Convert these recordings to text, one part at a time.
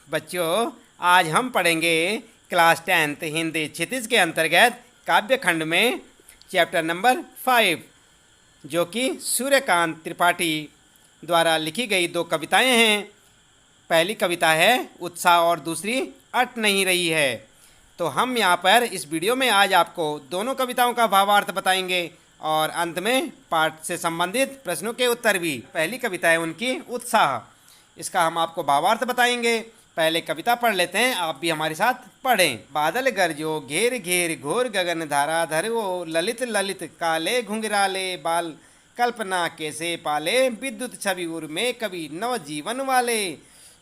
बच्चों, आज हम पढ़ेंगे क्लास 10th हिंदी क्षितिज के अंतर्गत काव्य खंड में चैप्टर नंबर 5, जो कि सूर्यकांत त्रिपाठी द्वारा लिखी गई दो कविताएं हैं। पहली कविता है उत्साह और दूसरी अट नहीं रही है। तो हम यहाँ पर इस वीडियो में आज आपको दोनों कविताओं का भावार्थ बताएंगे और अंत में पाठ से संबंधित प्रश्नों के उत्तर भी। पहली कविता है उनकी उत्साह, इसका हम आपको भावार्थ बताएंगे। पहले कविता पढ़ लेते हैं, आप भी हमारे साथ पढ़ें। बादल गरजो घेर घेर घोर गगन धारा धरवो ललित ललित काले घुंघराले बाल कल्पना कैसे पाले विद्युत छवि उर में कवि नव जीवन वाले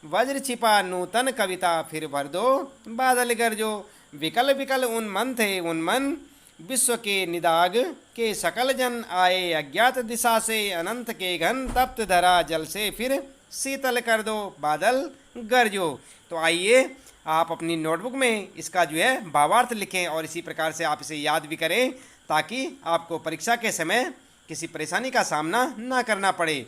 वज्र छिपा नूतन कविता फिर भर दो बादल गरजो विकल विकल उन्मन थे उन्मन विश्व के निदाग के सकल जन आए अज्ञात दिशा से अनंत के घन तप्त धरा जल से फिर शीतल कर दो बादल गरजो। तो आइए आप अपनी नोटबुक में इसका जो है भावार्थ लिखें और इसी प्रकार से आप इसे याद भी करें ताकि आपको परीक्षा के समय किसी परेशानी का सामना ना करना पड़े।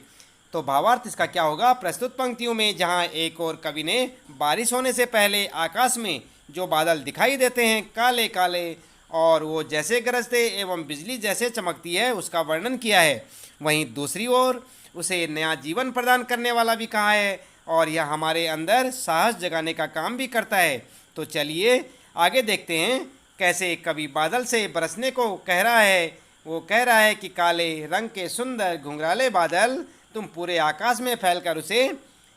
तो भावार्थ इसका क्या होगा? प्रस्तुत पंक्तियों में जहाँ एक और कवि ने बारिश होने से पहले आकाश में जो बादल दिखाई देते हैं काले काले और वो जैसे गरजते एवं बिजली जैसे चमकती है उसका वर्णन किया है, वहीं दूसरी ओर उसे नया जीवन प्रदान करने वाला भी कहा है और यह हमारे अंदर साहस जगाने का काम भी करता है। तो चलिए आगे देखते हैं कैसे कवि बादल से बरसने को कह रहा है। वो कह रहा है कि काले रंग के सुंदर घुंघराले बादल तुम पूरे आकाश में फैलकर उसे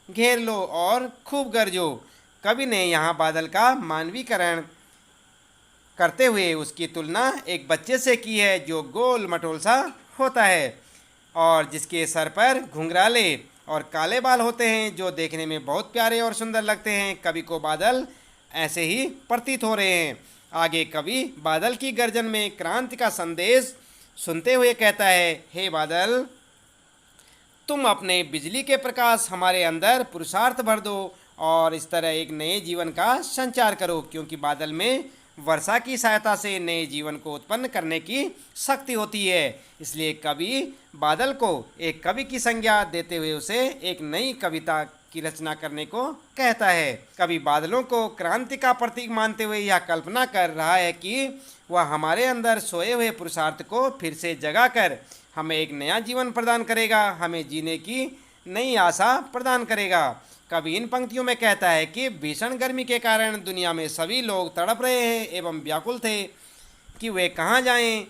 घेर लो और खूब गरजो। कवि ने यहाँ बादल का मानवीकरण करते हुए उसकी तुलना एक बच्चे से की है जो गोल मटोल सा होता है और जिसके सर पर घुंघराले और काले बाल होते हैं जो देखने में बहुत प्यारे और सुंदर लगते हैं। कवि को बादल ऐसे ही प्रतीत हो रहे हैं। आगे कवि बादल की गर्जन में क्रांति का संदेश सुनते हुए कहता है, हे बादल तुम अपने बिजली के प्रकाश हमारे अंदर पुरुषार्थ भर दो और इस तरह एक नए जीवन का संचार करो, क्योंकि बादल में वर्षा की सहायता से नए जीवन को उत्पन्न करने की शक्ति होती है। इसलिए कवि बादल को एक कवि की संज्ञा देते हुए उसे एक नई कविता की रचना करने को कहता है। कवि बादलों को क्रांति का प्रतीक मानते हुए यह कल्पना कर रहा है कि वह हमारे अंदर सोए हुए पुरुषार्थ को फिर से जगाकर हमें एक नया जीवन प्रदान करेगा, हमें जीने की नई आशा प्रदान करेगा। कवि इन पंक्तियों में कहता है कि भीषण गर्मी के कारण दुनिया में सभी लोग तड़प रहे हैं एवं व्याकुल थे कि वे कहाँ जाएं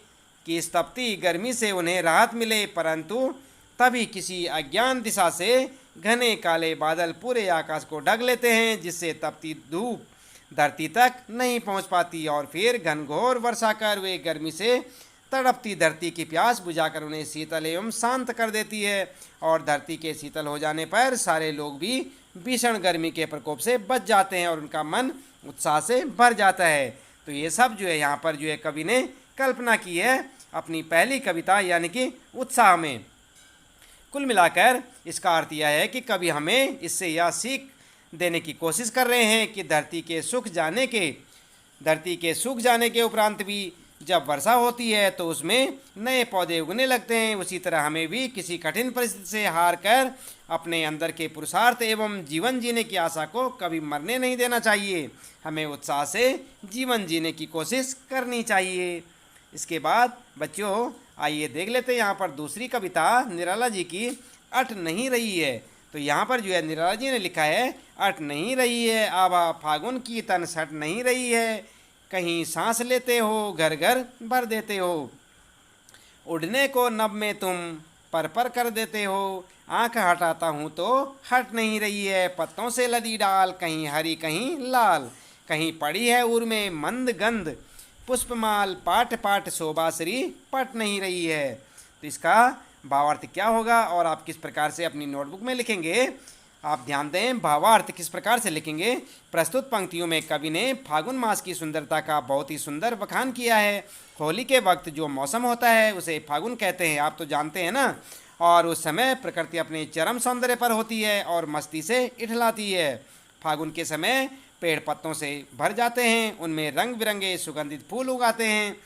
कि इस तपती गर्मी से उन्हें राहत मिले, परंतु तभी किसी अज्ञान दिशा से घने काले बादल पूरे आकाश को ढक लेते हैं जिससे तपती धूप धरती तक नहीं पहुंच पाती और फिर घनघोर वर्षा कर वे गर्मी से तड़पती धरती की प्यास बुझाकर उन्हें शीतल एवं शांत कर देती है और धरती के शीतल हो जाने पर सारे लोग भी भीषण गर्मी के प्रकोप से बच जाते हैं और उनका मन उत्साह से भर जाता है। तो ये सब जो है यहाँ पर जो है कवि ने कल्पना की है अपनी पहली कविता यानी कि उत्साह में। कुल मिलाकर इसका अर्थ यह है कि कवि हमें इससे यह सीख देने की कोशिश कर रहे हैं कि धरती के सूख जाने के उपरांत भी जब वर्षा होती है तो उसमें नए पौधे उगने लगते हैं। उसी तरह हमें भी किसी कठिन परिस्थिति से हार कर अपने अंदर के पुरुषार्थ एवं जीवन जीने की आशा को कभी मरने नहीं देना चाहिए। हमें उत्साह से जीवन जीने की कोशिश करनी चाहिए। इसके बाद बच्चों आइए देख लेते हैं यहाँ पर दूसरी कविता निराला जी की अट नहीं रही है। तो यहाँ पर जो है निराला जी ने लिखा है, अट नहीं रही है आभा फागुन की तन सट नहीं रही है, कहीं सांस लेते हो घर घर भर देते हो, उड़ने को नभ में तुम पर कर देते हो, आंख हटाता हूँ तो हट नहीं रही है, पत्तों से लदी डाल कहीं हरी कहीं लाल, कहीं पड़ी है उर में मंद गंध पुष्पमाल, पाट पाट शोभाश्री पट नहीं रही है। तो इसका भावार्थ क्या होगा और आप किस प्रकार से अपनी नोटबुक में लिखेंगे, आप ध्यान दें। भावार्थ किस प्रकार से लिखेंगे? प्रस्तुत पंक्तियों में कवि ने फागुन मास की सुंदरता का बहुत ही सुंदर बखान किया है। होली के वक्त जो मौसम होता है उसे फागुन कहते हैं, आप तो जानते हैं ना। और उस समय प्रकृति अपने चरम सौंदर्य पर होती है और मस्ती से इठलाती है। फागुन के समय पेड़ पत्तों से भर जाते हैं, उनमें रंग बिरंगे सुगंधित फूल उगाते हैं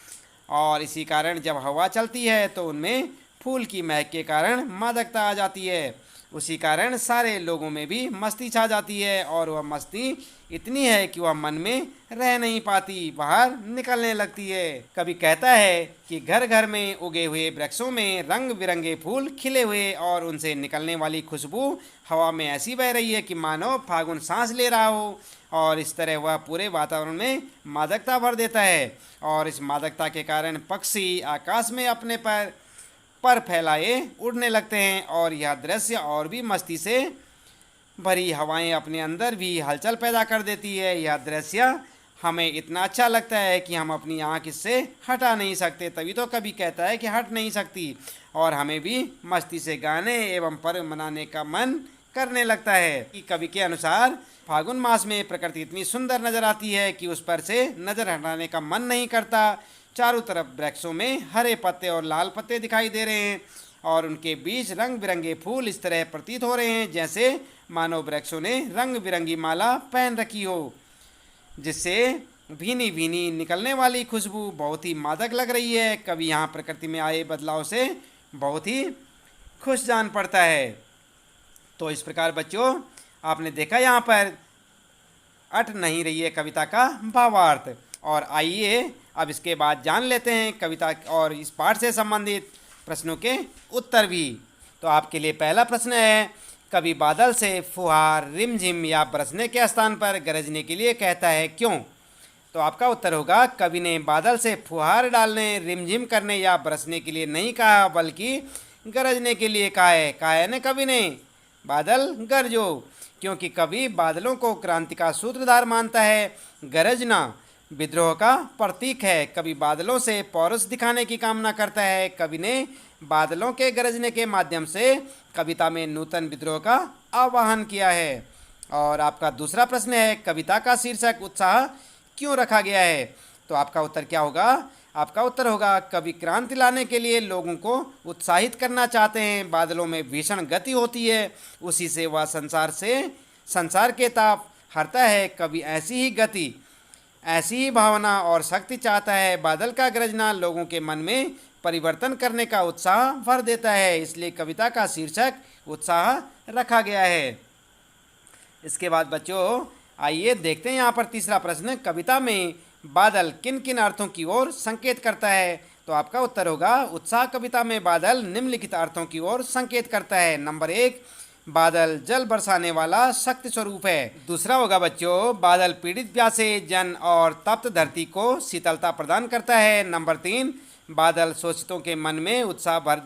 और इसी कारण जब हवा चलती है तो उनमें फूल की महक के कारण मादकता आ जाती है। उसी कारण सारे लोगों में भी मस्ती छा जाती है और वह मस्ती इतनी है कि वह मन में रह नहीं पाती, बाहर निकलने लगती है। कवि कहता है कि घर घर में उगे हुए वृक्षों में रंग बिरंगे फूल खिले हुए और उनसे निकलने वाली खुशबू हवा में ऐसी बह रही है कि मानो फागुन सांस ले रहा हो, और इस तरह वह पूरे वातावरण में मादकता भर देता है। और इस मादकता के कारण पक्षी आकाश में अपने पर फैलाए उड़ने लगते हैं और यह दृश्य और भी मस्ती से भरी हवाएं अपने अंदर भी हलचल पैदा कर देती है। यह दृश्य हमें इतना अच्छा लगता है कि हम अपनी आँख इससे हटा नहीं सकते, तभी तो कभी कहता है कि हट नहीं सकती, और हमें भी मस्ती से गाने एवं पर्व मनाने का मन करने लगता है। कि कवि के अनुसार फागुन मास में प्रकृति इतनी सुंदर नजर आती है कि उस पर से नजर हटाने का मन नहीं करता। चारों तरफ वृक्षों में हरे पत्ते और लाल पत्ते दिखाई दे रहे हैं और उनके बीच रंग बिरंगे फूल इस तरह प्रतीत हो रहे हैं जैसे मानो वृक्षों ने रंग बिरंगी माला पहन रखी हो, जिससे भीनी भीनी निकलने वाली खुशबू बहुत ही मादक लग रही है। कभी यहाँ प्रकृति में आए बदलाव से बहुत ही खुश जान पड़ता है। तो इस प्रकार बच्चों, आपने देखा यहाँ पर अट नहीं रही है कविता का भावार्थ। और आइए अब इसके बाद जान लेते हैं कविता और इस पाठ से संबंधित प्रश्नों के उत्तर भी। तो आपके लिए पहला प्रश्न है, कवि बादल से फुहार, रिमझिम या बरसने के स्थान पर गरजने के लिए कहता है, क्यों? तो आपका उत्तर होगा, कवि ने बादल से फुहार डालने, रिमझिम करने या बरसने के लिए नहीं कहा, बल्कि गरजने के लिए कहा है। कहा है ना कवि ने, बादल गरजो, क्योंकि कवि बादलों को क्रांति का सूत्रधार मानता है। गरजना विद्रोह का प्रतीक है। कवि बादलों से पौरुष दिखाने की कामना करता है। कवि ने बादलों के गरजने के माध्यम से कविता में नूतन विद्रोह का आह्वान किया है। और आपका दूसरा प्रश्न है, कविता का शीर्षक उत्साह क्यों रखा गया है? तो आपका उत्तर क्या होगा? आपका उत्तर होगा, कवि क्रांति लाने के लिए लोगों को उत्साहित करना चाहते हैं। बादलों में भीषण गति होती है, उसी से वह संसार के ताप हरता है। कवि ऐसी ही गति, ऐसी ही भावना और शक्ति चाहता है। बादल का गरजना लोगों के मन में परिवर्तन करने का उत्साह भर देता है, इसलिए कविता का शीर्षक उत्साह रखा गया है। इसके बाद बच्चों आइए देखते हैं यहाँ पर तीसरा प्रश्न, कविता में बादल किन किन अर्थों की ओर संकेत करता है? तो आपका उत्तर होगा, उत्साह कविता में बादल निम्नलिखित अर्थों की ओर संकेत करता है। नंबर 1, बादल जल बरसाने वाला शक्ति स्वरूप है। दूसरा होगा बच्चों, बादल पीड़ित प्यासे जन और तप्त धरती को शीतलता प्रदान करता है। नंबर 3, बादल शोषितों के मन में उत्साह भर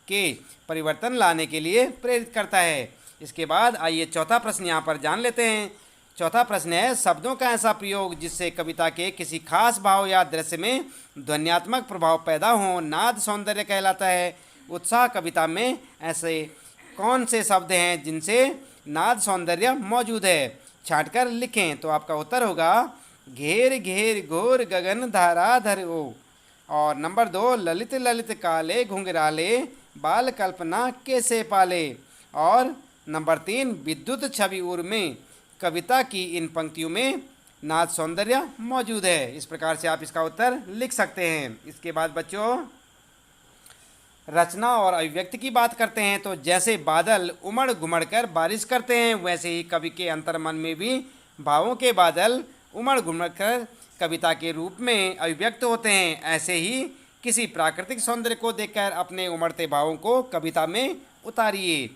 के परिवर्तन लाने के लिए प्रेरित करता है। इसके बाद आइए चौथा प्रश्न यहाँ पर जान लेते हैं। चौथा प्रश्न है, शब्दों का ऐसा प्रयोग जिससे कविता के किसी खास भाव या दृश्य में ध्वन्यात्मक प्रभाव पैदा हो, नाद सौंदर्य कहलाता है। उत्साह कविता में ऐसे कौन से शब्द हैं जिनसे नाद सौंदर्य मौजूद है? छांटकर लिखें। तो आपका उत्तर होगा, घेर घेर घोर गगन धाराधर ओ। और नंबर 2, ललित ललित काले घुंघराले बाल कल्पना कैसे पाले। और नंबर 3, विद्युत छवि उर में कविता की इन पंक्तियों में नाद सौंदर्य मौजूद है। इस प्रकार से आप इसका उत्तर लिख सकते हैं। इसके बाद बच्चों रचना और अभिव्यक्ति की बात करते हैं। तो जैसे बादल उमड़ घुमड़ कर बारिश करते हैं, वैसे ही कवि के अंतर्मन में भी भावों के बादल उमड़ घुमड़ कर कविता के रूप में अभिव्यक्त होते हैं। ऐसे ही किसी प्राकृतिक सौंदर्य को देखकर अपने उमड़ते भावों को कविता में उतारिए।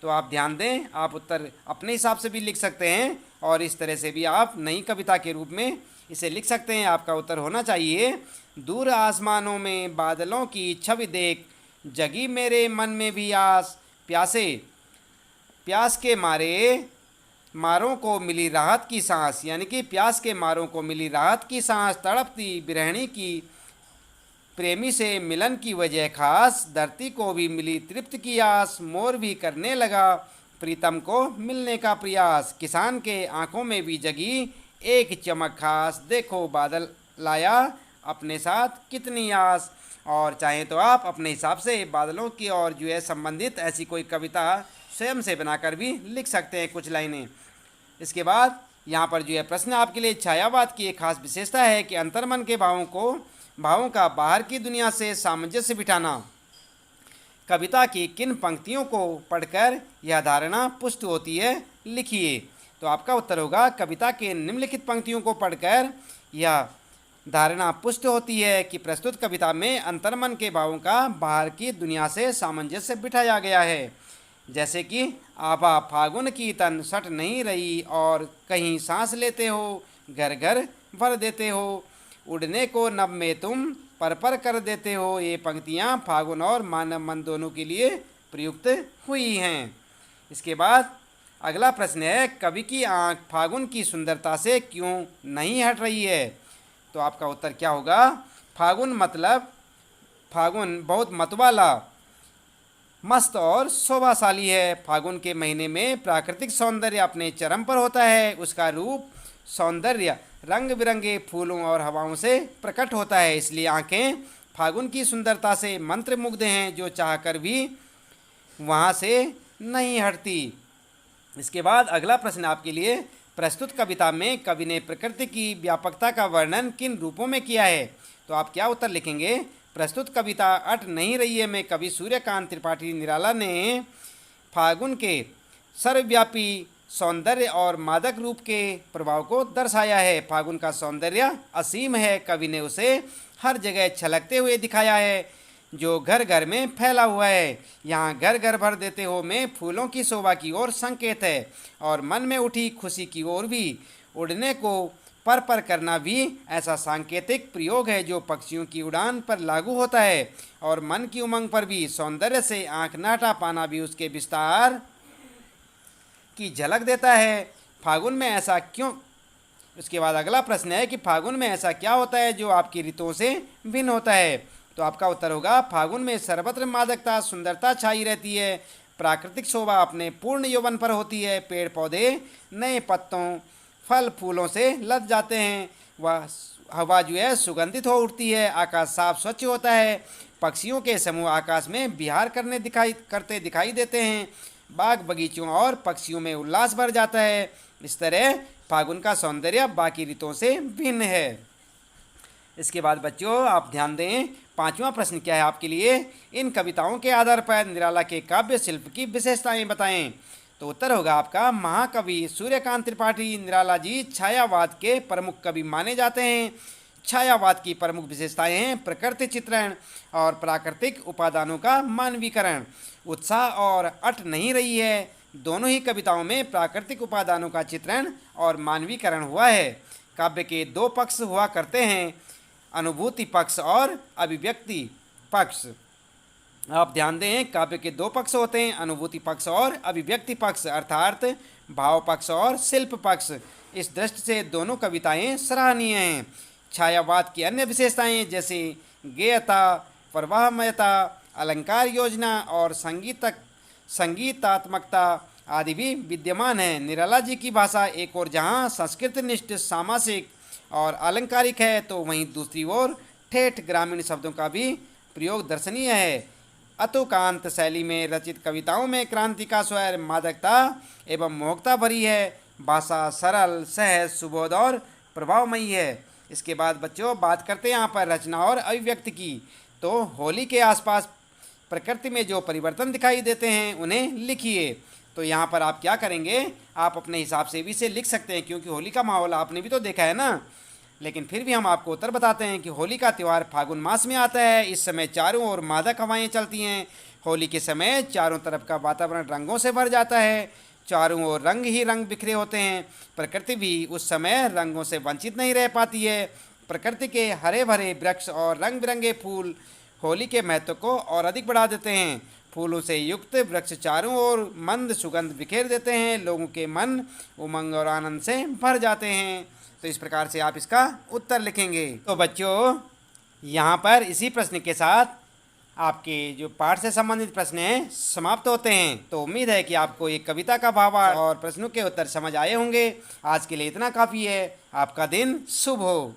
तो आप ध्यान दें, आप उत्तर अपने हिसाब से भी लिख सकते हैं और इस तरह से भी आप नई कविता के रूप में इसे लिख सकते हैं। आपका उत्तर होना चाहिए, दूर आसमानों में बादलों की छवि देख जगी मेरे मन में भी आस, प्यास के मारों को मिली राहत की सांस, यानी कि प्यास के मारों को मिली राहत की सांस, तड़पती बिरहणी की प्रेमी से मिलन की वजह खास, धरती को भी मिली तृप्त की आस, मोर भी करने लगा प्रीतम को मिलने का प्रयास, किसान के आंखों में भी जगी एक चमक खास, देखो बादल लाया अपने साथ कितनी आस। और चाहें तो आप अपने हिसाब से बादलों की और जो है संबंधित ऐसी कोई कविता स्वयं से बनाकर भी लिख सकते हैं कुछ लाइनें। इसके बाद यहाँ पर जो है प्रश्न आपके लिए, छायावाद की एक खास विशेषता है कि अंतर्मन के भावों का बाहर की दुनिया से सामंजस्य बिठाना। कविता की किन पंक्तियों को पढ़कर यह धारणा पुष्ट होती है, लिखिए। तो आपका उत्तर होगा कविता के निम्नलिखित पंक्तियों को पढ़कर यह धारणा पुष्ट होती है कि प्रस्तुत कविता में अंतर्मन के भावों का बाहर की दुनिया से सामंजस्य बिठाया गया है। जैसे कि आभा फागुन की तन सट नहीं रही और कहीं सांस लेते हो, घर घर भर देते हो, उड़ने को नभ में तुम पर कर देते हो। ये पंक्तियाँ फागुन और मानव मन दोनों के लिए प्रयुक्त हुई हैं। इसके बाद अगला प्रश्न है, कवि की आंख फागुन की सुंदरता से क्यों नहीं हट रही है? तो आपका उत्तर क्या होगा? फागुन मतलब फागुन बहुत मतवाला, मस्त और शोभाशाली है। फागुन के महीने में प्राकृतिक सौंदर्य अपने चरम पर होता है। उसका रूप सौंदर्य रंग बिरंगे फूलों और हवाओं से प्रकट होता है, इसलिए आंखें फागुन की सुंदरता से मंत्रमुग्ध हैं, जो चाहकर भी वहाँ से नहीं हटती। इसके बाद अगला प्रश्न आपके लिए, प्रस्तुत कविता में कवि ने प्रकृति की व्यापकता का वर्णन किन रूपों में किया है? तो आप क्या उत्तर लिखेंगे? प्रस्तुत कविता अट नहीं रही है में कवि सूर्यकांत त्रिपाठी निराला ने फागुन के सर्वव्यापी सौंदर्य और मादक रूप के प्रभाव को दर्शाया है। फागुन का सौंदर्य असीम है, कवि ने उसे हर जगह छलकते हुए दिखाया है, जो घर घर में फैला हुआ है। यहाँ घर घर भर देते हो में फूलों की शोभा की ओर संकेत है, और मन में उठी खुशी की ओर भी। उड़ने को पर करना भी ऐसा सांकेतिक प्रयोग है जो पक्षियों की उड़ान पर लागू होता है, और मन की उमंग पर भी। सौंदर्य से आंख न हटा पाना भी उसके विस्तार की झलक देता है। फागुन में ऐसा क्यों? उसके बाद अगला प्रश्न है कि फागुन में ऐसा क्या होता है जो आपकी ऋतुओं से भिन्न होता है? तो आपका उत्तर होगा, फागुन में सर्वत्र मादकता सुंदरता छाई रहती है। प्राकृतिक शोभा अपने पूर्ण यौवन पर होती है। पेड़ पौधे नए पत्तों फल फूलों से लद जाते हैं। वह हवा जो है सुगंधित हो उठती है। आकाश साफ स्वच्छ होता है। पक्षियों के समूह आकाश में विहार करते दिखाई देते हैं। बाग बगीचों और पक्षियों में उल्लास भर जाता है। इस तरह फागुन का सौंदर्य बाकी ऋतुओं से भिन्न है। इसके बाद बच्चों आप ध्यान दें, पांचवा प्रश्न क्या है आपके लिए? इन कविताओं के आधार पर निराला के काव्य शिल्प की विशेषताएं बताएं। तो उत्तर होगा आपका, महाकवि सूर्यकांत त्रिपाठी निराला जी छायावाद के प्रमुख कवि माने जाते हैं। छायावाद की प्रमुख विशेषताएं हैं प्रकृति चित्रण और प्राकृतिक उपादानों का मानवीकरण। उत्साह और अट नहीं रही है, दोनों ही कविताओं में प्राकृतिक उपादानों का चित्रण और मानवीकरण हुआ है। काव्य के दो पक्ष हुआ करते हैं, अनुभूति पक्ष और अभिव्यक्ति पक्ष। आप ध्यान दें, काव्य के दो पक्ष होते हैं, अनुभूति पक्ष और अभिव्यक्ति पक्ष, अर्थात भाव पक्ष और शिल्प पक्ष। इस दृष्टि से दोनों कविताएं सराहनीय हैं। छायावाद की अन्य विशेषताएं जैसे गेयता, प्रवाहमयता, अलंकार योजना और संगीतात्मकता आदि भी विद्यमान हैं। निराला जी की भाषा एक ओर जहाँ संस्कृतनिष्ठ सामासिक और अलंकारिक है, तो वहीं दूसरी ओर ठेठ ग्रामीण शब्दों का भी प्रयोग दर्शनीय है। अतुकांत शैली में रचित कविताओं में क्रांति का स्वर, मादकता एवं मोहकता भरी है। भाषा सरल, सहज, सुबोध और प्रभावमयी है। इसके बाद बच्चों बात करते हैं यहाँ पर रचना और अभिव्यक्ति की। तो होली के आसपास प्रकृति में जो परिवर्तन दिखाई देते हैं उन्हें लिखिए। तो यहाँ पर आप क्या करेंगे, आप अपने हिसाब से भी इसे लिख सकते हैं, क्योंकि होली का माहौल आपने भी तो देखा है ना। लेकिन फिर भी हम आपको उत्तर बताते हैं कि होली का त्यौहार फागुन मास में आता है। इस समय चारों ओर मादक हवाएं चलती हैं। होली के समय चारों तरफ का वातावरण रंगों से भर जाता है। चारों ओर रंग ही रंग बिखरे होते हैं। प्रकृति भी उस समय रंगों से वंचित नहीं रह पाती है। प्रकृति के हरे भरे वृक्ष और रंग बिरंगे फूल होली के महत्व को और अधिक बढ़ा देते हैं। फूलों से युक्त वृक्ष चारों ओर मंद सुगंध बिखेर देते हैं। लोगों के मन उमंग और आनंद से भर जाते हैं। तो इस प्रकार से आप इसका उत्तर लिखेंगे। तो बच्चों यहाँ पर इसी प्रश्न के साथ आपके जो पाठ से संबंधित प्रश्न हैं समाप्त होते हैं। तो उम्मीद है कि आपको एक कविता का भावार्थ और प्रश्नों के उत्तर समझ आए होंगे। आज के लिए इतना काफ़ी है। आपका दिन शुभ हो।